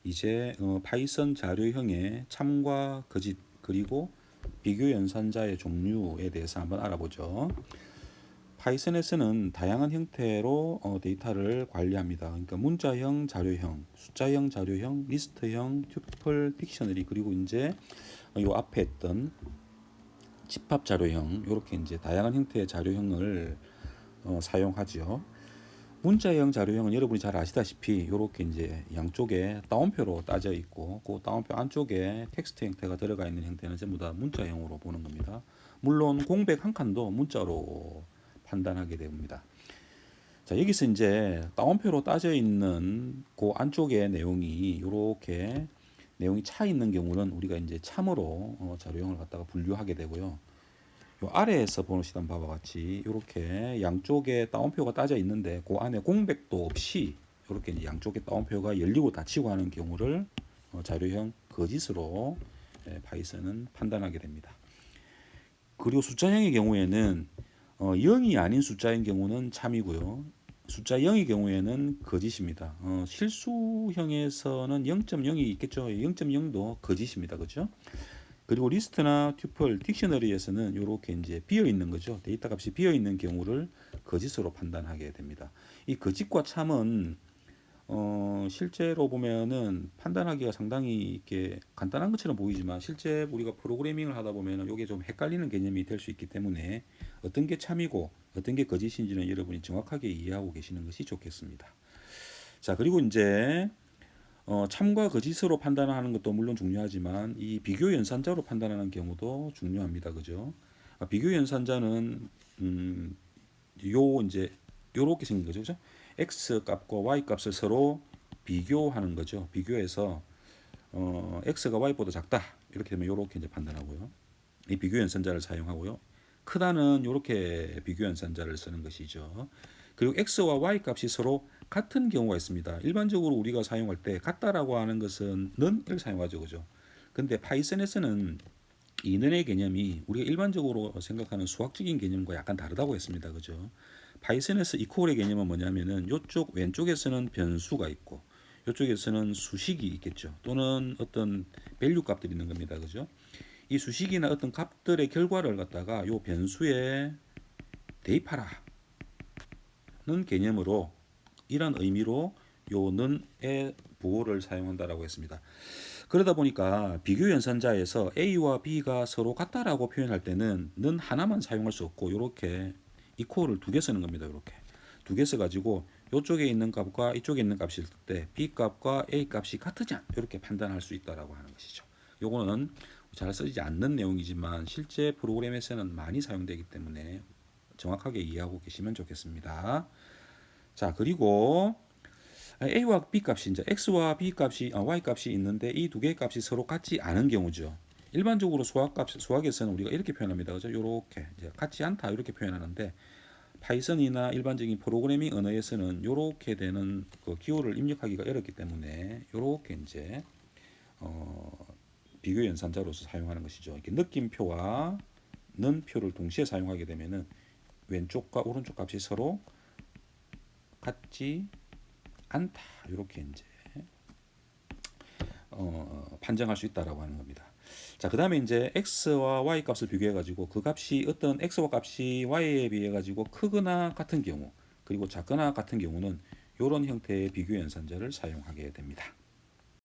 이제 파이썬 자료형의 참과 거짓 그리고 비교 연산자의 종류에 대해서 한번 알아보죠. 파이썬에서는 다양한 형태로 데이터를 관리합니다. 그러니까 문자형 자료형, 숫자형 자료형, 리스트형, 튜플, 딕셔너리 그리고 이제 요 앞에 했던 집합 자료형 이렇게 이제 다양한 형태의 자료형을 사용하죠. 문자형 자료형은 여러분이 잘 아시다시피 이렇게 이제 양쪽에 따옴표로 따져 있고 그 따옴표 안쪽에 텍스트 형태가 들어가 있는 형태는 전부 다 문자형으로 보는 겁니다. 물론 공백 한 칸도 문자로 판단하게 됩니다. 자, 여기서 이제 따옴표로 따져 있는 그 안쪽의 내용이 이렇게 내용이 차 있는 경우는 우리가 이제 참으로 자료형을 갖다가 분류하게 되고요. 요 아래에서 보시던 바와 같이 이렇게 양쪽에 따옴표가 따져 있는데 그 안에 공백도 없이 이렇게 양쪽에 따옴표가 열리고 닫히고 하는 경우를 자료형 거짓으로 파이썬은 판단하게 됩니다. 그리고 숫자형의 경우에는 0이 아닌 숫자인 경우는 참이고요. 숫자 0의 경우에는 거짓입니다. 실수형에서는 0.0이 있겠죠. 0.0도 거짓입니다. 그렇죠? 그리고 리스트나 튜플, 딕셔너리에서는 이렇게 이제 비어 있는 거죠. 데이터 값이 비어 있는 경우를 거짓으로 판단하게 됩니다. 이 거짓과 참은 실제로 보면은 판단하기가 상당히 이렇게 간단한 것처럼 보이지만 실제 우리가 프로그래밍을 하다 보면은 이게 좀 헷갈리는 개념이 될 수 있기 때문에 어떤 게 참이고 어떤 게 거짓인지는 여러분이 정확하게 이해하고 계시는 것이 좋겠습니다. 자, 그리고 이제 참과 거짓으로 판단하는 것도 물론 중요하지만 이 비교 연산자로 판단하는 경우도 중요합니다. 그죠? 비교 연산자는 요 이제 요렇게 생긴 거죠. 그죠? x 값과 y 값을 서로 비교하는 거죠. 비교해서 x가 y보다 작다. 이렇게 되면 요렇게 이제 판단하고요. 이 비교 연산자를 사용하고요. 크다는 요렇게 비교 연산자를 쓰는 것이죠. 그리고 x와 y 값이 서로 같은 경우가 있습니다. 일반적으로 우리가 사용할 때 같다라고 하는 것은 n을 사용하죠. 그죠? 근데 파이썬에서는 이 n의 개념이 우리가 일반적으로 생각하는 수학적인 개념과 약간 다르다고 했습니다. 그죠? 파이썬에서 이퀄의 개념은 뭐냐면은 이쪽 왼쪽에서는 변수가 있고 이쪽에서는 수식이 있겠죠. 또는 어떤 밸류 값들이 있는 겁니다. 그죠? 이 수식이나 어떤 값들의 결과를 갖다가 요 변수에 대입하라는 개념으로 이런 의미로 요 n의 부호를 사용한다라고 했습니다. 그러다 보니까 비교 연산자에서 A와 B가 서로 같다라고 표현할 때는 는 하나만 사용할 수 없고 이렇게 이퀄을 두 개 쓰는 겁니다. 이렇게 두 개 써가지고 이쪽에 있는 값과 이쪽에 있는 값일 때 B 값과 A 값이 같으지 않 이렇게 판단할 수 있다라고 하는 것이죠. 요거는 잘 쓰지 않는 내용이지만 실제 프로그램에서는 많이 사용되기 때문에 정확하게 이해하고 계시면 좋겠습니다. 자, 그리고 A와 B 값이 이제 X와 B 값이 Y 값이 있는데 이 두 개의 값이 서로 같지 않은 경우죠. 일반적으로 수학에서는 우리가 이렇게 표현합니다. 그죠? 요렇게 이제 같지 않다 이렇게 표현하는데 파이썬이나 일반적인 프로그래밍 언어에서는 요렇게 되는 그 기호를 입력하기가 어렵기 때문에 요렇게 이제 비교 연산자로서 사용하는 것이죠. 이렇게 느낌표와 는표를 동시에 사용하게 되면은 왼쪽과 오른쪽 값이 서로 같지 않다 이렇게 이제 판정할 수 있다라고 하는 겁니다. 자, 그다음에 이제 x와 y 값을 비교해 가지고 그 값이 어떤 x와 값이 y에 비해 가지고 크거나 같은 경우 그리고 작거나 같은 경우는 이런 형태의 비교 연산자를 사용하게 됩니다.